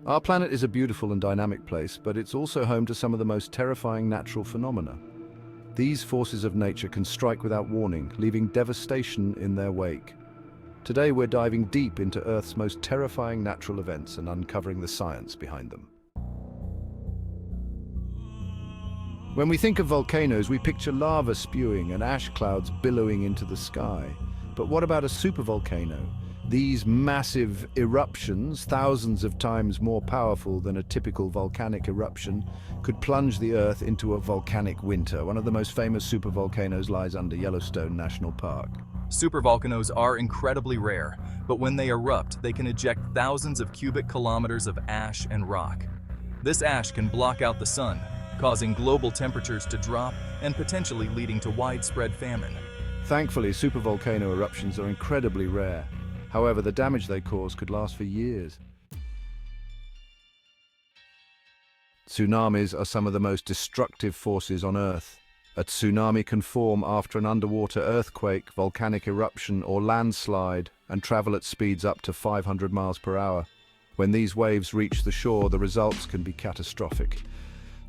Our planet is a beautiful and dynamic place, but it's also home to some of the most terrifying natural phenomena. These forces of nature can strike without warning, leaving devastation in their wake. Today we're diving deep into Earth's most terrifying natural events and uncovering the science behind them. When we think of volcanoes, we picture lava spewing and ash clouds billowing into the sky. But what about a supervolcano? These massive eruptions, thousands of times more powerful than a typical volcanic eruption, could plunge the Earth into a volcanic winter. One of the most famous supervolcanoes lies under Yellowstone National Park. Supervolcanoes are incredibly rare, but when they erupt, they can eject thousands of cubic kilometers of ash and rock. This ash can block out the sun, causing global temperatures to drop and potentially leading to widespread famine. Thankfully, supervolcano eruptions are incredibly rare. However, the damage they cause could last for years. Tsunamis are some of the most destructive forces on Earth. A tsunami can form after an underwater earthquake, volcanic eruption, or landslide and travel at speeds up to 500 miles per hour. When these waves reach the shore, the results can be catastrophic.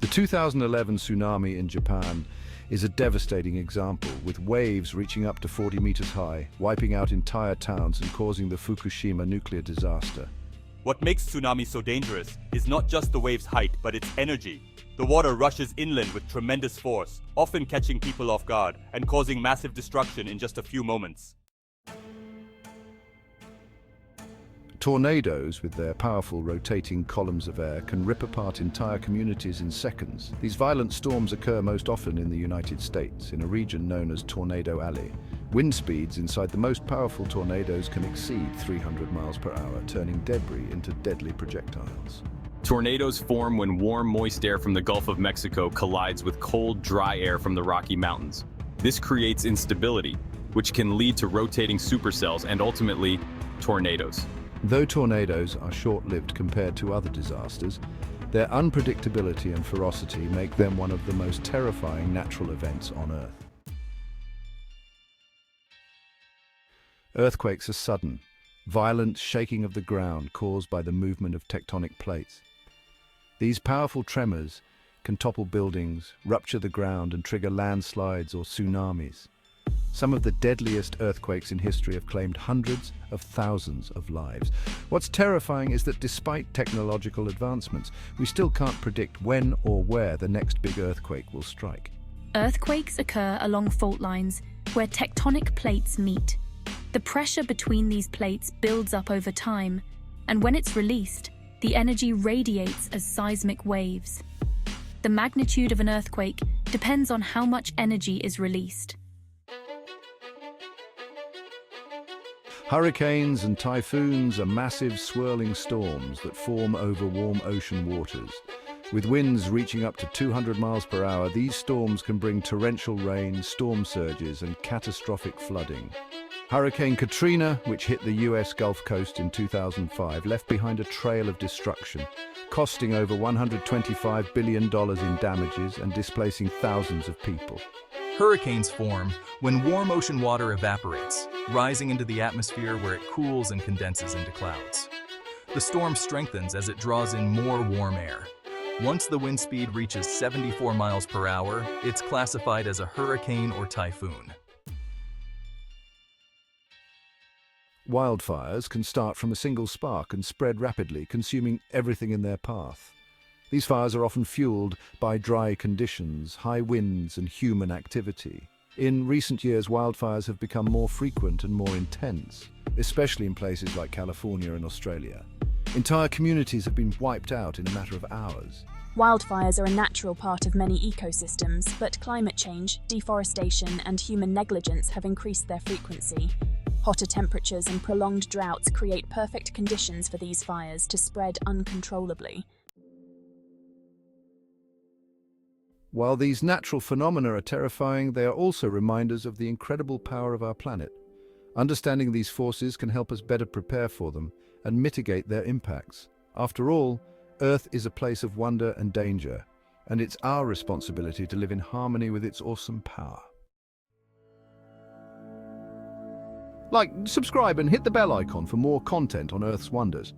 The 2011 tsunami in Japan is a devastating example, with waves reaching up to 40 meters high, wiping out entire towns and causing the Fukushima nuclear disaster. What makes tsunamis so dangerous is not just the wave's height, but its energy. The water rushes inland with tremendous force, often catching people off guard and causing massive destruction in just a few moments. Tornadoes, with their powerful rotating columns of air, can rip apart entire communities in seconds. These violent storms occur most often in the United States, in a region known as Tornado Alley. Wind speeds inside the most powerful tornadoes can exceed 300 miles per hour, turning debris into deadly projectiles. Tornadoes form when warm, moist air from the Gulf of Mexico collides with cold, dry air from the Rocky Mountains. This creates instability, which can lead to rotating supercells and ultimately, tornadoes. Though tornadoes are short-lived compared to other disasters, their unpredictability and ferocity make them one of the most terrifying natural events on Earth. Earthquakes are sudden, violent shaking of the ground caused by the movement of tectonic plates. These powerful tremors can topple buildings, rupture the ground, and trigger landslides or tsunamis. Some of the deadliest earthquakes in history have claimed hundreds of thousands of lives. What's terrifying is that despite technological advancements, we still can't predict when or where the next big earthquake will strike. Earthquakes occur along fault lines where tectonic plates meet. The pressure between these plates builds up over time, and when it's released, the energy radiates as seismic waves. The magnitude of an earthquake depends on how much energy is released. Hurricanes and typhoons are massive swirling storms that form over warm ocean waters. With winds reaching up to 200 miles per hour, these storms can bring torrential rain, storm surges, and catastrophic flooding. Hurricane Katrina, which hit the US Gulf Coast in 2005, left behind a trail of destruction, costing over $125 billion in damages and displacing thousands of people. Hurricanes form when warm ocean water evaporates, rising into the atmosphere where it cools and condenses into clouds. The storm strengthens as it draws in more warm air. Once the wind speed reaches 74 miles per hour, it's classified as a hurricane or typhoon. Wildfires can start from a single spark and spread rapidly, consuming everything in their path. These fires are often fueled by dry conditions, high winds, and human activity. In recent years, wildfires have become more frequent and more intense, especially in places like California and Australia. Entire communities have been wiped out in a matter of hours. Wildfires are a natural part of many ecosystems, but climate change, deforestation, and human negligence have increased their frequency. Hotter temperatures and prolonged droughts create perfect conditions for these fires to spread uncontrollably. While these natural phenomena are terrifying, they are also reminders of the incredible power of our planet. Understanding these forces can help us better prepare for them and mitigate their impacts. After all, Earth is a place of wonder and danger, and it's our responsibility to live in harmony with its awesome power. Like, subscribe and hit the bell icon for more content on Earth's wonders.